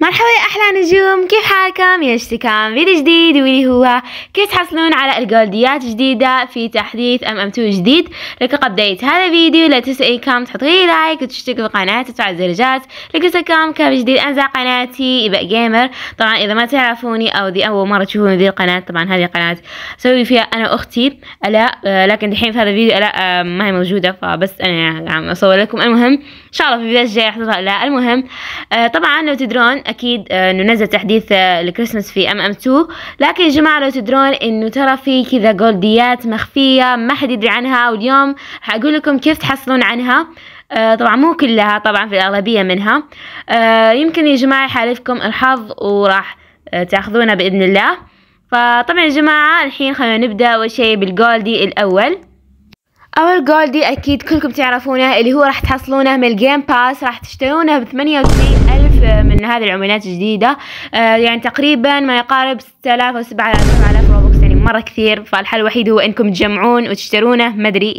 مرحبا يا أحلى نجوم، كيف حالكم؟ يشتكام فيديو جديد واللي هو كيف تحصلون على الجولديات جديدة في تحديث MM2 جديد. لك قبل بداية هذا الفيديو لا تنسوا تحطوا لايك وتشتركوا في القناة وتفعلوا الزرجات لكم كيف جديد أنزل قناتي إباء جيمر. طبعا إذا ما تعرفوني أو ذي أول مرة تشوفون ذي القناة، طبعا هذه القناة أسوي فيها أنا وأختي ألاء، لكن الحين في هذا الفيديو ألاء ما هي موجودة، فبس أنا عم أصور لكم. المهم إن شاء الله في الفيديو الجاي راح تظهر ألاء. المهم طبعا لو تدرون أكيد إنه نزل تحديث الكريسماس في MM2، لكن يا جماعة لو تدرون إنه ترى في كذا جولديات مخفية ما حد يدري عنها، واليوم راح أقول لكم كيف تحصلون عنها. طبعا مو كلها، طبعا في الأغلبية منها. يمكن يا جماعة يحالفكم الحظ وراح تاخذونها بإذن الله. فطبعا يا جماعة الحين خلينا نبدأ أول شيء بالجولدي الأول. أول جولدي أكيد كلكم تعرفونه، اللي هو راح تحصلونه من الجيم باس، راح تشترونه ب98,000 من هذه العملات الجديدة، يعني تقريبا ما يقارب 6000 أو 7000 روبوكس، يعني مرة كثير. فالحل الوحيد هو إنكم تجمعون وتشترونه، ما أدري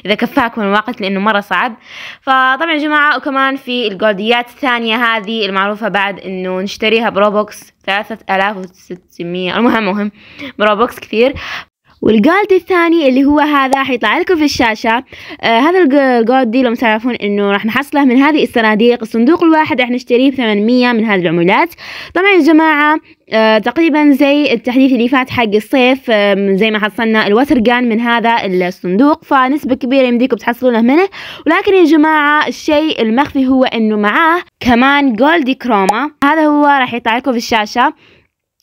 إذا كفاكم الوقت لأنه مرة صعب. فطبعا يا جماعة وكمان في الجولديات الثانية هذه المعروفة بعد إنه نشتريها بروبوكس 3600، المهم بروبوكس كثير. والجولد الثاني اللي هو هذا حيطلع لكم في الشاشة. هذا الجولد دي لو تعرفون انه راح نحصله من هذه الصناديق. الصندوق الواحد راح نشتريه ب800 من هذه العملات. طبعا يا جماعة تقريبا زي التحديث اللي فات حق الصيف، زي ما حصلنا الوتر جان من هذا الصندوق، فنسبة كبيرة يمديكم تحصلونه منه. ولكن يا جماعة الشيء المخفي هو انه معاه كمان جولدي كروما. هذا هو راح يطلع لكم في الشاشة،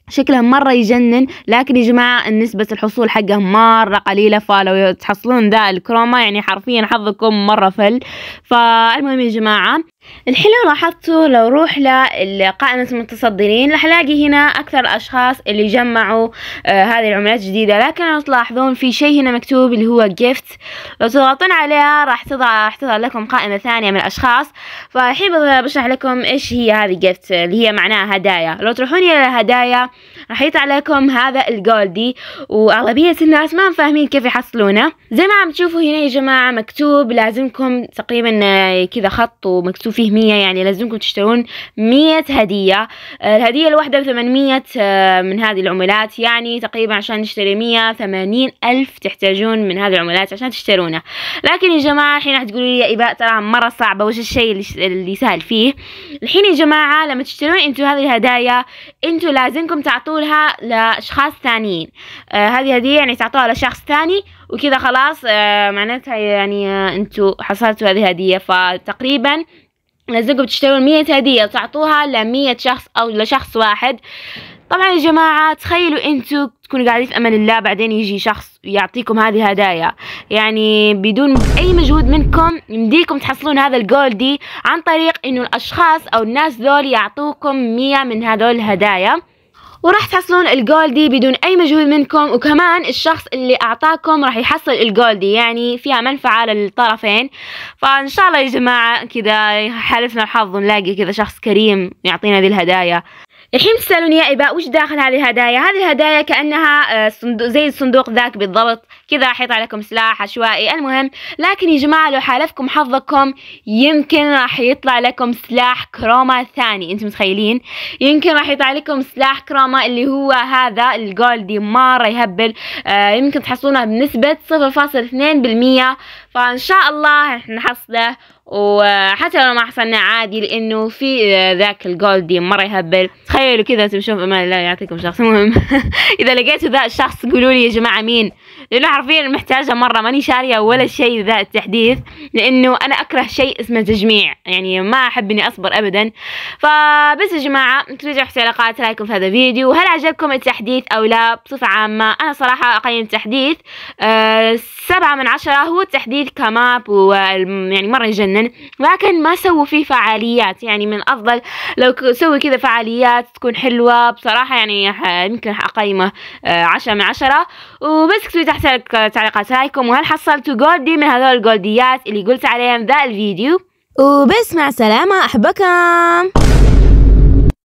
شكله مرة يجنن، لكن يا جماعة نسبة الحصول حقه مرة قليلة، فلو تحصلون ذا الكروما يعني حرفيا حظكم مرة فل. فالمهم يا جماعة الحين لو لاحظتوا لو روح لقائمة المتصدرين راح الاقي هنا اكثر الاشخاص اللي جمعوا هذه العملات الجديدة. لكن لو تلاحظون في شيء هنا مكتوب اللي هو جيفت، لو تضغطون عليها راح تظهر لكم قائمة ثانية من الاشخاص. فالحين بشرح لكم ايش هي هذه جيفت، اللي هي معناها هدايا. لو تروحون الى الهدايا راح يطلع لكم هذا الجولدي، واغلبية الناس ما فاهمين كيف يحصلونه. زي ما عم تشوفوا هنا يا جماعة مكتوب لازمكم تقريبا كذا خط ومكتوب فيه 100، يعني لازمكم تشترون 100 هدية. الهدية الواحدة ب800 من هذه العملات، يعني تقريبا عشان نشتري 180,000 تحتاجون من هذه العملات عشان تشترونها. لكن يا جماعة الحين راح تقولوا لي يا إباء ترى مرة صعبة، وش الشيء اللي سهل فيه؟ الحين يا جماعة لما تشترون انتوا هذه الهدايا انتوا لازمكم تعطولها لأشخاص ثانيين. هذه هدية يعني تعطوها لشخص ثاني وكذا خلاص، معناتها يعني انتوا حصلتوا هذه الهدية. فتقريبا لازمكم تشترون 100 هدية وتعطوها ل100 شخص أو لشخص واحد. طبعا يا جماعة تخيلوا انتوا تكونوا قاعدين في أمان الله، بعدين يجي شخص يعطيكم هذه الهدايا، يعني بدون أي مجهود منكم يمديكم تحصلون هذا الجولدي عن طريق إنه الأشخاص أو الناس ذول يعطوكم 100 من هذول الهدايا، وراح تحصلون الجولدي بدون اي مجهود منكم. وكمان الشخص اللي اعطاكم راح يحصل الجولدي، يعني فيها منفعة للطرفين. فان شاء الله يا جماعة كذا حالفنا الحظ ونلاقي كذا شخص كريم يعطينا ذي الهدايا. الحين تسألوني يا إباء وش داخل هذه الهدايا؟ هذه الهدايا كأنها زي الصندوق ذاك بالضبط، كذا راح يطلع لكم سلاح عشوائي. المهم لكن يا جماعة لو حالفكم حظكم يمكن راح يطلع لكم سلاح كروما ثاني. انتم متخيلين؟ يمكن راح يطلع لكم سلاح كروما اللي هو هذا الجولدي، مرة يهبل. يمكن تحصلونه بنسبة 0.2%. فإن شاء الله رح نحصله، وحتى لو ما حصلنا عادي لانه في ذاك الجولدي مرة يهبل. تخيلوا كذا تمشون في امان الله يعطيكم شخص. المهم اذا لقيتوا ذا الشخص قولوا لي يا جماعة مين، لانه حرفيا محتاجة مرة، ماني شارية ولا شيء ذا التحديث، لانه انا اكره شيء اسمه تجميع، يعني ما احب اني اصبر ابدا. فبس يا جماعة اكتبوا تحت تعليقات رايكم في هذا الفيديو، وهل عجبكم التحديث او لا بصفة عامة. انا صراحة اقيم التحديث 7 من 10. هو التحديث كماب يعني مرة يجنن، لكن ما سووا فيه فعاليات. يعني من الافضل لو سووا كذا فعاليات تكون حلوة بصراحة، يعني يمكن اقيمه 10 من 10. وبس اكتبوا تحت تعليقات رايكم، وهل حصلتوا جولدي من هذول الجولديات اللي قلت عليهم ذا الفيديو. وبس مع السلامة، احبكم.